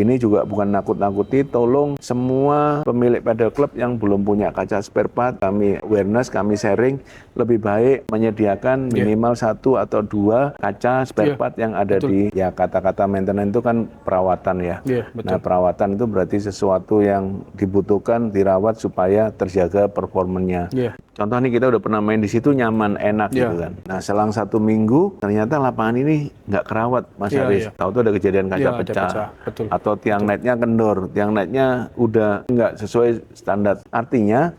ini juga bukan nakut-nakuti, tolong semua pemilik pedal club yang belum punya kaca spare part, kami awareness, kami sharing, lebih baik menyediakan minimal 1 atau 2 kaca spare part yang ada di, ya kata-kata maintenance itu kan perawatan ya. Nah perawatan itu berarti sesuatu yang dibutuhkan, dirawat supaya terjaga performanya. Contoh nih kita udah pernah main di situ nyaman, enak gitu kan. Nah selang 1 minggu ternyata lapangan ini nggak kerawat Mas Haris. Tahu tuh ada kejadian kaca pecah. Atau tiang netnya kendor, tiang netnya udah nggak sesuai standar. Artinya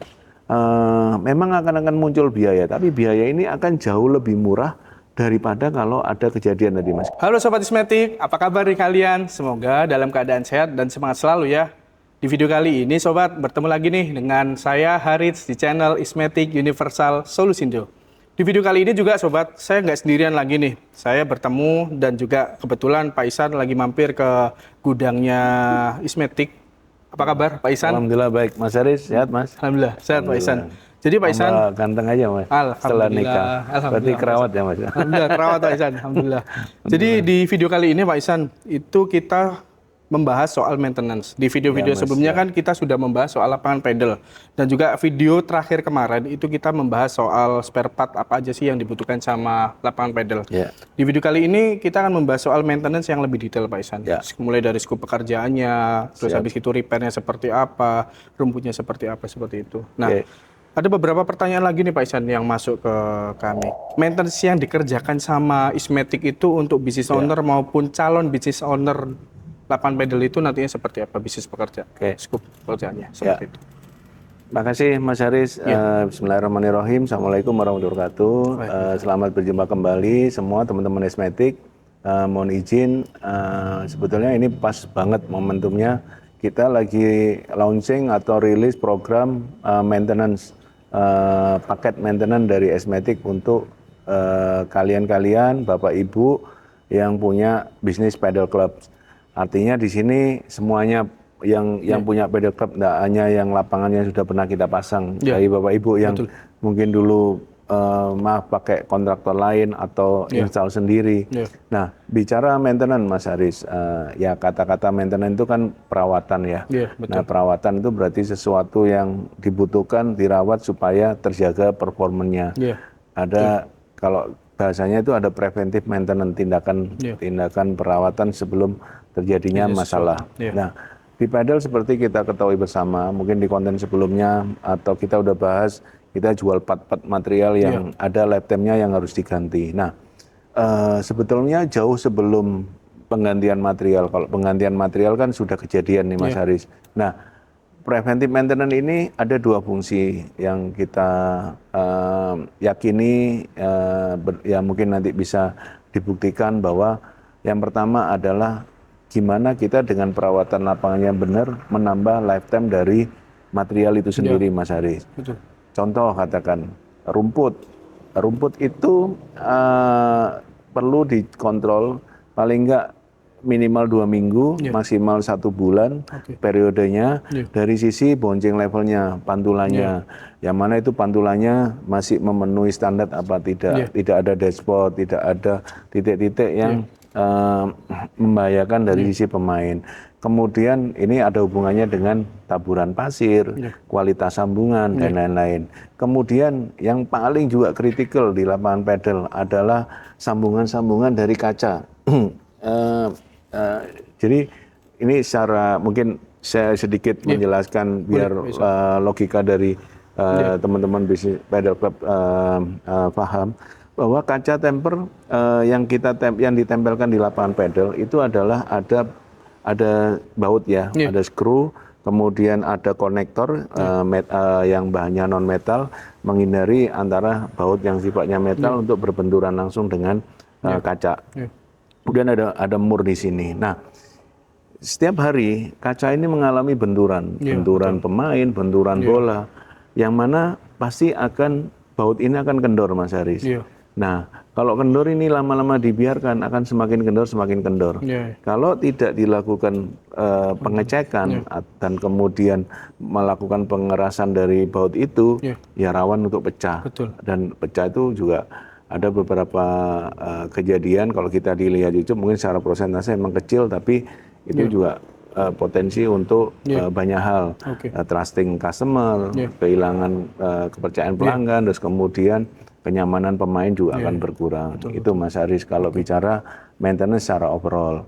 memang akan muncul biaya, tapi biaya ini akan jauh lebih murah daripada kalau ada kejadian tadi Mas. Halo Sobat Ismetik, apa kabar nih kalian? Semoga dalam keadaan sehat dan semangat selalu ya. Di video kali ini Sobat, bertemu lagi nih dengan saya Harits di channel Ismetik Universal Solusindo. Di video kali ini juga Sobat, saya nggak sendirian lagi nih. Saya bertemu dan juga kebetulan Pak Isan lagi mampir ke gudangnya Ismetik. Apa kabar Pak Isan? Alhamdulillah baik, Mas Haris, sehat Mas? Alhamdulillah, sehat Pak Isan. Jadi Pak Isan ganteng aja Mas, setelah nikah. Berarti kerawat ya Mas? Alhamdulillah, kerawat Pak Isan, alhamdulillah. Jadi di video kali ini Pak Isan, itu kita membahas soal maintenance. Di video-video sebelumnya kan kita sudah membahas soal lapangan pedal. Dan juga video terakhir kemarin itu kita membahas soal spare part apa aja sih yang dibutuhkan sama lapangan pedal. Di video kali ini kita akan membahas soal maintenance yang lebih detail Pak Isan. Mulai dari skop pekerjaannya, terus habis itu repairnya seperti apa, rumputnya seperti apa, seperti itu. Nah, ada beberapa pertanyaan lagi nih Pak Isan yang masuk ke kami. Maintenance yang dikerjakan sama Ismetik itu untuk business owner maupun calon business owner lapangan pedal itu nantinya seperti apa bisnis pekerja? Skop pekerjaannya seperti itu. Makasih Mas Haris. Bismillahirrahmanirrahim. Assalamualaikum warahmatullahi wabarakatuh. Selamat berjumpa kembali semua teman-teman Ismetik. Mohon izin, sebetulnya ini pas banget momentumnya. Kita lagi launching atau rilis program maintenance, paket maintenance dari Ismetik untuk kalian-kalian, Bapak Ibu yang punya bisnis pedal club. Artinya di sini semuanya yang punya pedal club, tidak hanya yang lapangannya sudah pernah kita pasang. Dari Bapak Ibu yang mungkin dulu pakai kontraktor lain atau install sendiri. Nah, bicara maintenance Mas Haris, ya kata-kata maintenance itu kan perawatan ya. Nah, perawatan itu berarti sesuatu yang dibutuhkan, dirawat supaya terjaga performanya. Ada kalau bahasanya itu ada preventive maintenance, tindakan perawatan sebelum terjadinya masalah. Nah, di pedal seperti kita ketahui bersama, mungkin di konten sebelumnya atau kita udah bahas, kita jual part-part material yang ada lifetime-nya yang harus diganti. Nah, sebetulnya jauh sebelum penggantian material, kalau penggantian material kan sudah kejadian nih Mas Haris. Nah, preventive maintenance ini ada 2 fungsi yang kita yakini, ya mungkin nanti bisa dibuktikan bahwa yang pertama adalah gimana kita dengan perawatan lapangannya benar menambah lifetime dari material itu sendiri Mas Haris. Contoh katakan rumput itu perlu dikontrol paling enggak minimal 2 minggu, maksimal 1 bulan periodenya dari sisi bouncing levelnya, pantulannya. Yang mana itu pantulannya masih memenuhi standar apa tidak, tidak ada dead spot, tidak ada titik-titik yang membahayakan dari sisi pemain. Kemudian ini ada hubungannya dengan taburan pasir, kualitas sambungan dan lain-lain. Kemudian yang paling juga kritikal di lapangan pedal adalah sambungan-sambungan dari kaca. Jadi ini secara mungkin saya sedikit menjelaskan biar logika dari teman-teman bisnis pedal club paham bahwa kaca temper yang ditempelkan di lapangan pedal itu adalah ada baut ya, ada screw, kemudian ada konektor yang bahannya non metal menghindari antara baut yang sifatnya metal untuk berbenturan langsung dengan kaca. Kemudian ada mur di sini. Nah, setiap hari kaca ini mengalami benturan pemain, benturan bola, yang mana pasti baut ini akan kendor Mas Haris. Nah, kalau kendor ini lama-lama dibiarkan akan semakin kendor. Kalau tidak dilakukan pengecekan dan kemudian melakukan pengerasan dari baut itu, ya rawan untuk pecah. Dan pecah itu juga ada beberapa kejadian kalau kita dilihat YouTube mungkin secara persentase memang kecil, tapi itu juga potensi untuk banyak hal, trusting customer, kehilangan kepercayaan pelanggan, terus kemudian kenyamanan pemain juga akan berkurang. Itu Mas Haris kalau bicara maintenance secara overall.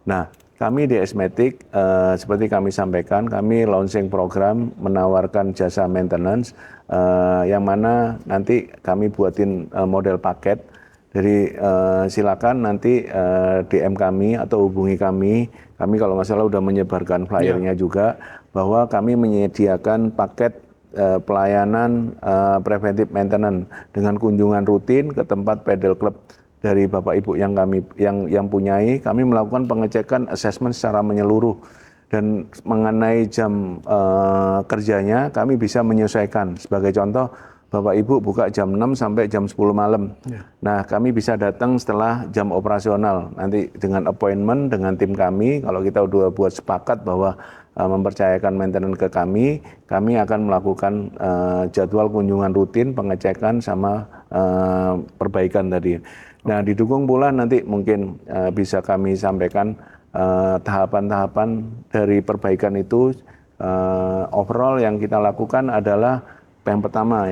Nah, kami di Esmetik, seperti kami sampaikan, kami launching program menawarkan jasa maintenance, yang mana nanti kami buatin model paket. Jadi silakan nanti DM kami atau hubungi kami. Kami kalau nggak salah udah menyebarkan flyernya juga, bahwa kami menyediakan paket pelayanan preventive maintenance dengan kunjungan rutin ke tempat pedal club dari Bapak Ibu yang punyai. Kami melakukan pengecekan assessment secara menyeluruh, dan mengenai jam kerjanya kami bisa menyesuaikan. Sebagai contoh, Bapak Ibu buka jam 6 sampai jam 10 malam. Nah, kami bisa datang setelah jam operasional. Nanti dengan appointment dengan tim kami, kalau kita udah buat sepakat bahwa mempercayakan maintenance ke kami akan melakukan jadwal kunjungan rutin, pengecekan sama perbaikan tadi. Nah, didukung pula nanti mungkin bisa kami sampaikan tahapan-tahapan dari perbaikan itu. Overall yang kita lakukan adalah yang pertama,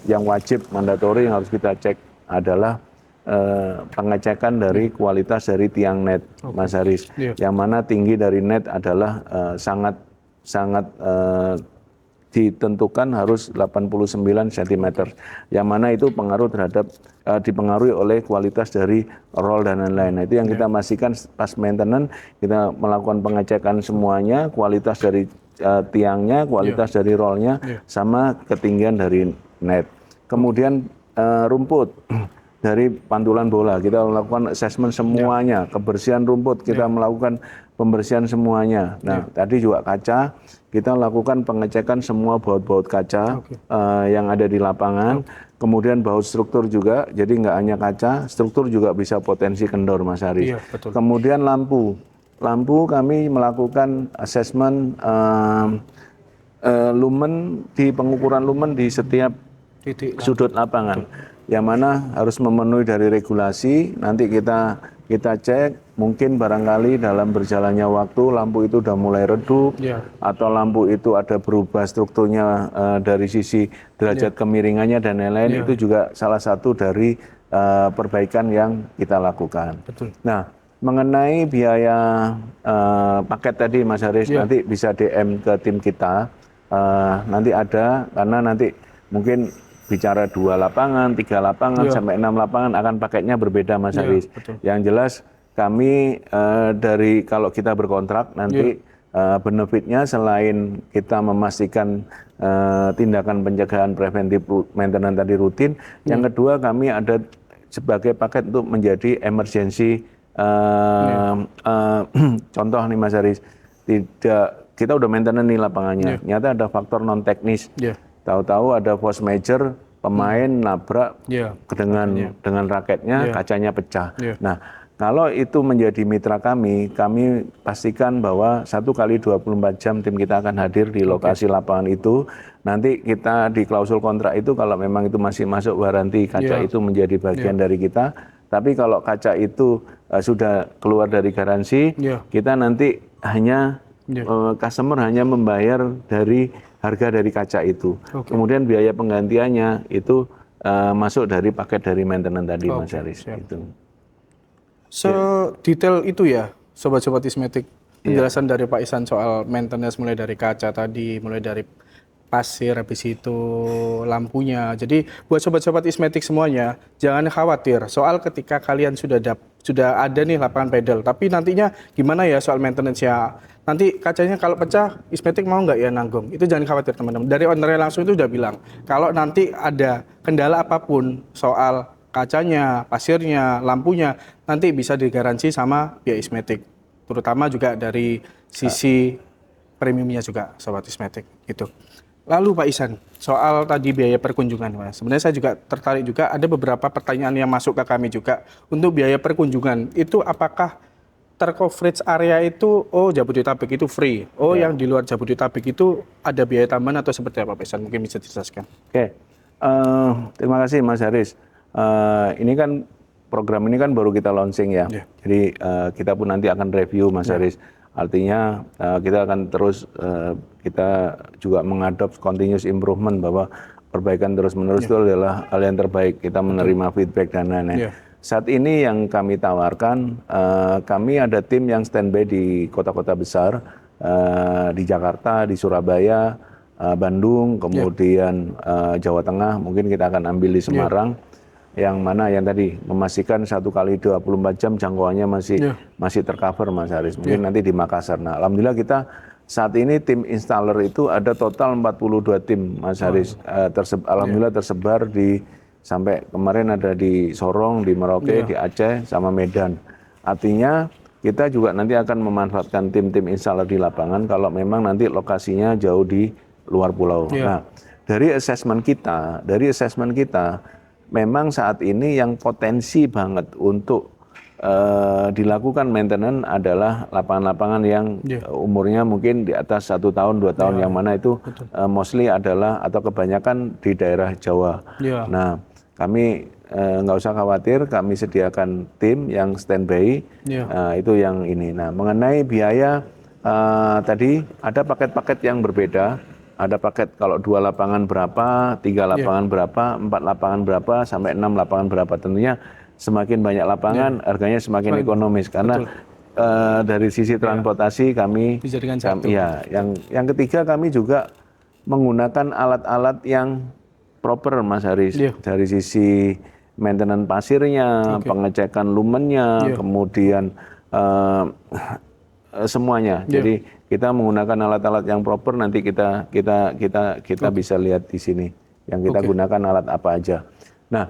yang wajib mandatori yang harus kita cek adalah pengecekan dari kualitas dari tiang net, Mas Haris. Yang mana tinggi dari net adalah sangat ditentukan harus 89 cm. Yang mana itu pengaruh terhadap dipengaruhi oleh kualitas dari roll dan lain-lain. Nah, itu yang kita pastikan pas maintenance, kita melakukan pengecekan semuanya, kualitas dari tiangnya, kualitas dari rollnya, sama ketinggian dari net. Kemudian rumput dari pantulan bola, kita melakukan assessment semuanya, kebersihan rumput, kita melakukan pembersihan semuanya. Nah, tadi juga kaca, kita lakukan pengecekan semua baut-baut kaca yang ada di lapangan. Kemudian baut struktur juga, jadi nggak hanya kaca, struktur juga bisa potensi kendor, Mas Haris. Kemudian lampu kami melakukan assessment lumen, di pengukuran lumen di setiap sudut lapangan, yang mana harus memenuhi dari regulasi. Nanti kita cek, mungkin barangkali dalam berjalannya waktu lampu itu udah mulai redup, atau lampu itu ada berubah strukturnya dari sisi derajat kemiringannya dan lain-lain. Itu juga salah satu dari perbaikan yang kita lakukan. Nah, mengenai biaya paket tadi, Mas Haris, nanti bisa DM ke tim kita. Nanti ada, karena nanti mungkin bicara 2 lapangan, 3 lapangan, sampai 6 lapangan akan paketnya berbeda, Mas Haris. Yang jelas kami dari kalau kita berkontrak nanti benefitnya selain kita memastikan tindakan pencegahan preventif maintenance tadi rutin, yang kedua kami ada sebagai paket untuk menjadi emergency. Contoh nih Mas Haris, kita udah maintenance nih lapangannya, ternyata ada faktor non teknis, tahu-tahu ada force major, pemain nabrak dengan raketnya, kacanya pecah. Nah, kalau itu menjadi mitra kami pastikan bahwa 1 kali 24 jam tim kita akan hadir di lokasi lapangan itu. Nanti kita di klausul kontrak itu kalau memang itu masih masuk waranti kaca itu menjadi bagian dari kita. Tapi kalau kaca itu sudah keluar dari garansi, kita nanti hanya customer hanya membayar dari harga dari kaca itu. Kemudian biaya penggantiannya itu masuk dari paket dari maintenance tadi, Mas Haris. Itu. Sedetail itu ya, sobat-sobat Ismetik. Penjelasan dari Pak Ihsan soal maintenance, mulai dari kaca tadi, mulai dari pasir, habis itu lampunya. Jadi buat sobat-sobat Ismetik semuanya, jangan khawatir soal ketika kalian sudah ada nih lapangan pedal, tapi nantinya gimana ya soal maintenance-nya. Nanti kacanya kalau pecah, Ismetik mau nggak ya nanggung? Itu jangan khawatir teman-teman. Dari ownernya langsung itu udah bilang, kalau nanti ada kendala apapun soal kacanya, pasirnya, lampunya, nanti bisa digaransi sama pihak Ismetik. Terutama juga dari sisi premiumnya juga, sobat Ismetik. Gitu. Lalu Pak Ihsan, soal tadi biaya perkunjungan, Mas. Sebenarnya saya juga tertarik juga, ada beberapa pertanyaan yang masuk ke kami juga. Untuk biaya perkunjungan, itu apakah tercoverage area itu, Jabodetabek itu free, yang di luar Jabodetabek itu ada biaya tambahan atau seperti apa, Pak Ihsan? Mungkin bisa dijelaskan. Oke, terima kasih Mas Haris. Ini kan program ini kan baru kita launching ya. Jadi kita pun nanti akan review, Mas Haris. Artinya kita akan terus kita juga mengadopsi continuous improvement bahwa perbaikan terus-menerus itu adalah hal yang terbaik. Kita menerima feedback dan lain-lain. Saat ini yang kami tawarkan, kami ada tim yang standby di kota-kota besar, di Jakarta, di Surabaya, Bandung, kemudian Jawa Tengah, mungkin kita akan ambil di Semarang. Yang mana yang tadi memastikan 1 kali 24 jam jangkauannya masih tercover, Mas Haris. Mungkin nanti di Makassar. Nah, alhamdulillah kita saat ini tim installer itu ada total 42 tim, Mas Haris. Alhamdulillah tersebar di sampai kemarin ada di Sorong, di Merauke, di Aceh, sama Medan. Artinya kita juga nanti akan memanfaatkan tim-tim installer di lapangan kalau memang nanti lokasinya jauh di luar pulau. Nah, dari assessment kita memang saat ini yang potensi banget untuk dilakukan maintenance adalah lapangan-lapangan yang umurnya mungkin di atas 1 tahun, 2 tahun, yang mana itu mostly adalah atau kebanyakan di daerah Jawa. Nah, kami nggak usah khawatir, kami sediakan tim yang standby, itu yang ini. Nah, mengenai biaya tadi ada paket-paket yang berbeda. Ada paket kalau 2 lapangan berapa, 3 lapangan berapa, 4 lapangan berapa, sampai 6 lapangan berapa. Tentunya semakin banyak lapangan, harganya semakin ekonomis. Karena dari sisi transportasi kami, yang ketiga kami juga menggunakan alat-alat yang proper, Mas Haris. Dari sisi maintenance pasirnya, pengecekan lumennya, kemudian semuanya. Jadi kita menggunakan alat-alat yang proper, nanti kita bisa lihat di sini yang kita gunakan alat apa aja. Nah,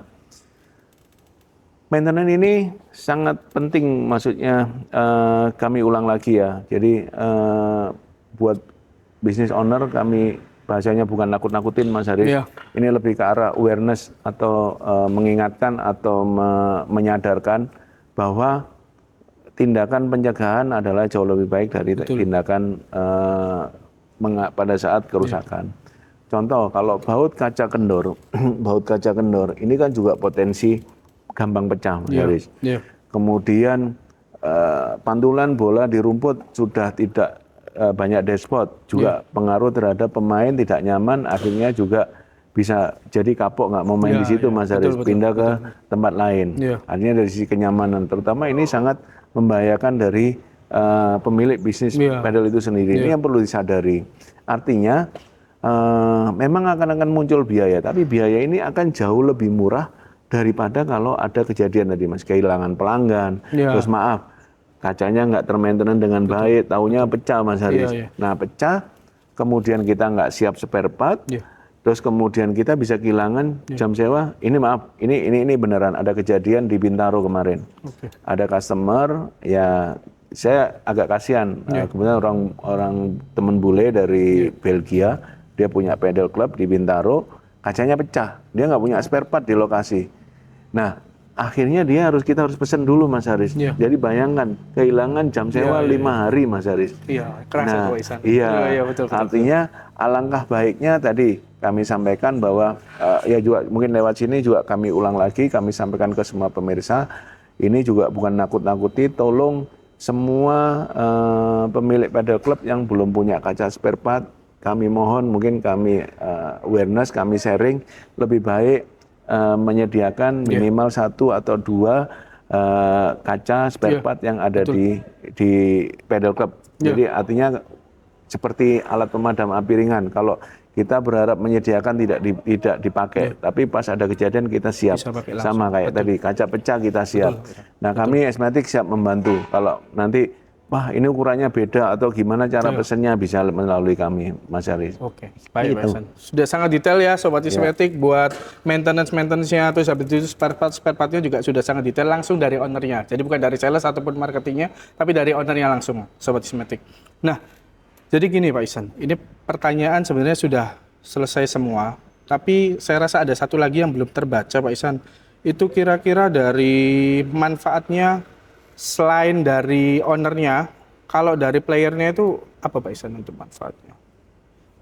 maintenance ini sangat penting, maksudnya kami ulang lagi ya. Jadi buat business owner, kami bahasanya bukan nakut-nakutin, Mas Haris. Ini lebih ke arah awareness atau mengingatkan atau menyadarkan bahwa tindakan pencegahan adalah jauh lebih baik dari tindakan pada saat kerusakan. Contoh, kalau baut kaca kendor, ini kan juga potensi gampang pecah, Mas Haris. Kemudian pantulan bola di rumput sudah tidak banyak dead spot, juga pengaruh terhadap pemain tidak nyaman, akhirnya juga bisa jadi kapok, nggak mau main di situ, Mas Haris, pindah ke tempat lain. Artinya dari sisi kenyamanan, terutama ini sangat membahayakan dari pemilik bisnis pedal itu sendiri. Ini yang perlu disadari. Artinya memang akan muncul biaya, tapi biaya ini akan jauh lebih murah daripada kalau ada kejadian tadi, Mas, kehilangan pelanggan, terus maaf, kacanya nggak termaintenance dengan baik, taunya pecah, Mas Haris. Nah, pecah, kemudian kita nggak siap spare part, terus kemudian kita bisa kehilangan jam sewa. Ini maaf, ini beneran ada kejadian di Bintaro kemarin. Ada customer, ya saya agak kasihan. Kemudian orang temen bule dari Belgia, dia punya pedal club di Bintaro, kacanya pecah. Dia nggak punya spare part di lokasi. Nah, akhirnya kita harus pesen dulu, Mas Haris. Jadi bayangkan kehilangan jam sewa 5 hari, Mas Haris. Kerasa betul. Artinya alangkah baiknya tadi kami sampaikan bahwa ya juga mungkin lewat sini juga kami ulang lagi, kami sampaikan ke semua pemirsa, ini juga bukan nakut-nakuti, tolong semua pemilik pedal club yang belum punya kaca spare part, kami mohon, mungkin kami awareness, kami sharing, lebih baik menyediakan minimal 1 atau 2 kaca spare part yang ada di pedal club. Jadi artinya seperti alat pemadam api ringan. Kalau kita berharap menyediakan tidak dipakai, tapi pas ada kejadian kita siap. Sama kayak tadi kaca pecah kita siap. Nah, kami Esmatic siap membantu. Kalau nanti wah ini ukurannya beda atau gimana cara pesennya, bisa melalui kami, Mas Haris. Oke, baik, Pak Ihsan. Sudah sangat detail ya Sobat Ismatic buat maintenance-nya, terus habis itu spare part-nya juga sudah sangat detail langsung dari ownernya. Jadi bukan dari sales ataupun marketingnya, tapi dari ownernya langsung, Sobat Ismatic. Nah, jadi gini Pak Ihsan, ini pertanyaan sebenarnya sudah selesai semua, tapi saya rasa ada satu lagi yang belum terbaca, Pak Ihsan. Itu kira-kira dari manfaatnya selain dari ownernya, kalau dari playernya itu apa, Pak Ihsan, untuk manfaatnya?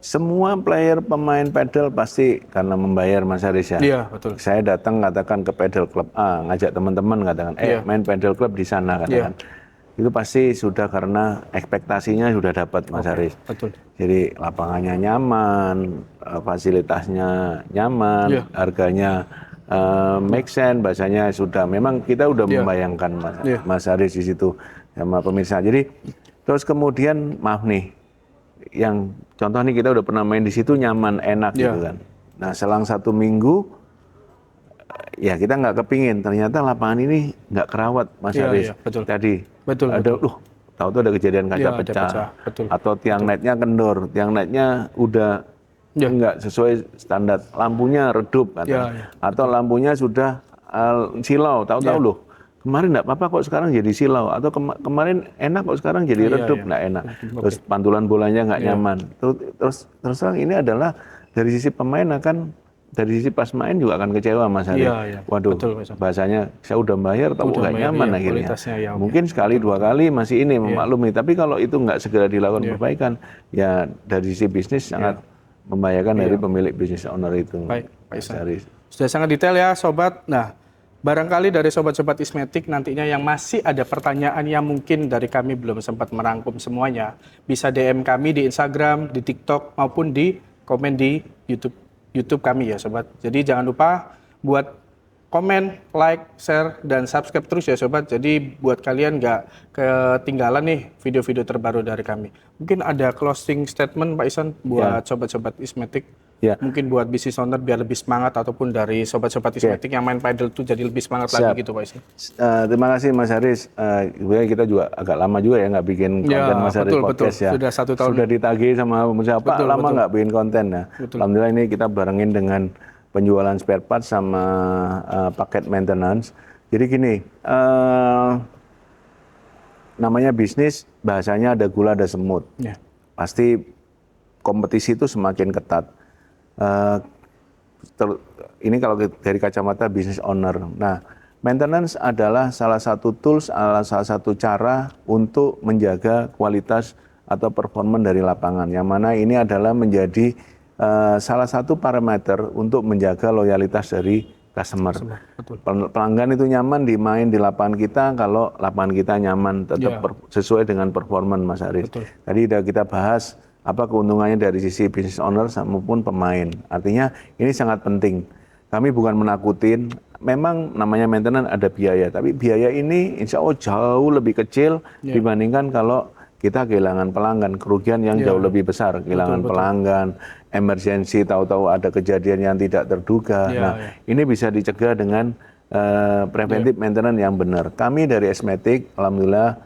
Semua player pemain pedal pasti karena membayar, Mas Haris ya. Iya, betul. Saya datang katakan ke pedal club A, ngajak teman-teman katakan, main pedal club di sana katakan. itu pasti sudah karena ekspektasinya sudah dapat Mas Haris. Betul. Jadi lapangannya nyaman, fasilitasnya nyaman, harganya make sense, bahasanya sudah. Memang kita udah membayangkan Mas Haris di situ sama pemirsa. Jadi terus kemudian maaf nih, yang contoh nih kita udah pernah main di situ nyaman, enak gitu kan. Nah selang 1 minggu, ya kita nggak kepingin. Ternyata lapangan ini nggak kerawat Mas Haris. Tadi ada, tahu-tahu ada kejadian kaca pecah, atau tiang netnya kendor, tiang netnya udah nggak sesuai standar, lampunya redup, atau lampunya sudah silau, tahu-tahu loh. Kemarin nggak apa-apa kok sekarang jadi silau, atau kemarin enak kok sekarang jadi redup, nggak enak. Terus pantulan bolanya nggak nyaman. Terus terang ini adalah dari sisi pemain dari sisi pas main juga akan kecewa Mas Haris. Waduh, bahasanya saya udah bayar tapi nggak nyaman akhirnya. Mungkin sekali 2 kali masih ini memaklumi, tapi kalau itu nggak segera dilakukan perbaikan, ya dari sisi bisnis sangat membahayakan dari pemilik bisnis owner itu. Baik, Pak Ihsan. Sudah sangat detail ya Sobat. Nah, barangkali dari Sobat-Sobat Ismetik nantinya yang masih ada pertanyaan yang mungkin dari kami belum sempat merangkum semuanya, bisa DM kami di Instagram, di TikTok, maupun di komen di YouTube kami ya Sobat. Jadi jangan lupa buat komen, like, share, dan subscribe terus ya Sobat. Jadi buat kalian nggak ketinggalan nih video-video terbaru dari kami. Mungkin ada closing statement Pak Ihsan buat Sobat-Sobat Ismetik. Mungkin buat business owner biar lebih semangat, ataupun dari Sobat-Sobat Ismetik yang main paddle tuh jadi lebih semangat lagi gitu Pak Ihsan. Terima kasih Mas Haris. Kita juga agak lama juga ya nggak bikin konten Mas Haris podcast ya. Sudah 1 tahun. Sudah ditagih sama pemirsa, Pak lama nggak bikin konten. Nah, alhamdulillah ini kita barengin dengan penjualan spare part sama paket maintenance. Jadi gini, namanya bisnis bahasanya ada gula ada semut. Pasti kompetisi itu semakin ketat. Ini kalau dari kacamata business owner. Nah, maintenance adalah salah satu tools, salah satu cara untuk menjaga kualitas atau performa dari lapangan. Yang mana ini adalah menjadi salah satu parameter untuk menjaga loyalitas dari customer. Pelanggan itu nyaman main di lapangan kita kalau lapangan kita nyaman, tetap sesuai dengan performa Mas Haris. Tadi udah kita bahas apa keuntungannya dari sisi business owner maupun pemain. Artinya ini sangat penting. Kami bukan menakutin, memang namanya maintenance ada biaya, tapi biaya ini insya Allah jauh lebih kecil dibandingkan kalau kita kehilangan pelanggan, kerugian yang jauh lebih besar, kehilangan pelanggan, emergensi, tahu-tahu ada kejadian yang tidak terduga. Ini bisa dicegah dengan preventive maintenance yang benar. Kami dari Ismetik, alhamdulillah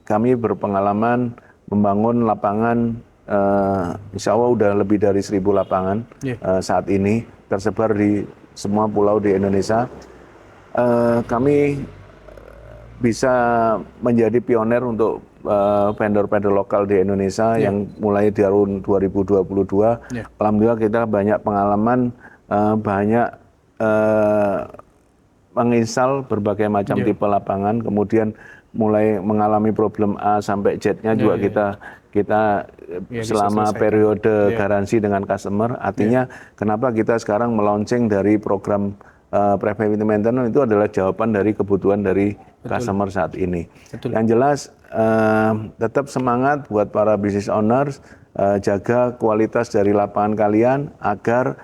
kami berpengalaman membangun lapangan, insya Allah udah lebih dari 1.000 lapangan saat ini, tersebar di semua pulau di Indonesia. Kami bisa menjadi pioner untuk vendor-vendor lokal di Indonesia yang mulai di tahun 2022. Alhamdulillah kita banyak pengalaman, banyak menginstal berbagai macam tipe lapangan, kemudian mulai mengalami problem A sampai Z-nya juga kita selama periode garansi dengan customer. Artinya kenapa kita sekarang melaunching dari program preventive maintenance itu adalah jawaban dari kebutuhan dari customer saat ini. Yang jelas tetap semangat buat para business owners, jaga kualitas dari lapangan kalian agar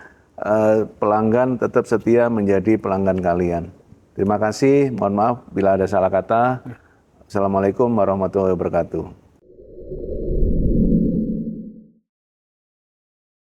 pelanggan tetap setia menjadi pelanggan kalian. Terima kasih, mohon maaf bila ada salah kata. Assalamualaikum warahmatullahi wabarakatuh.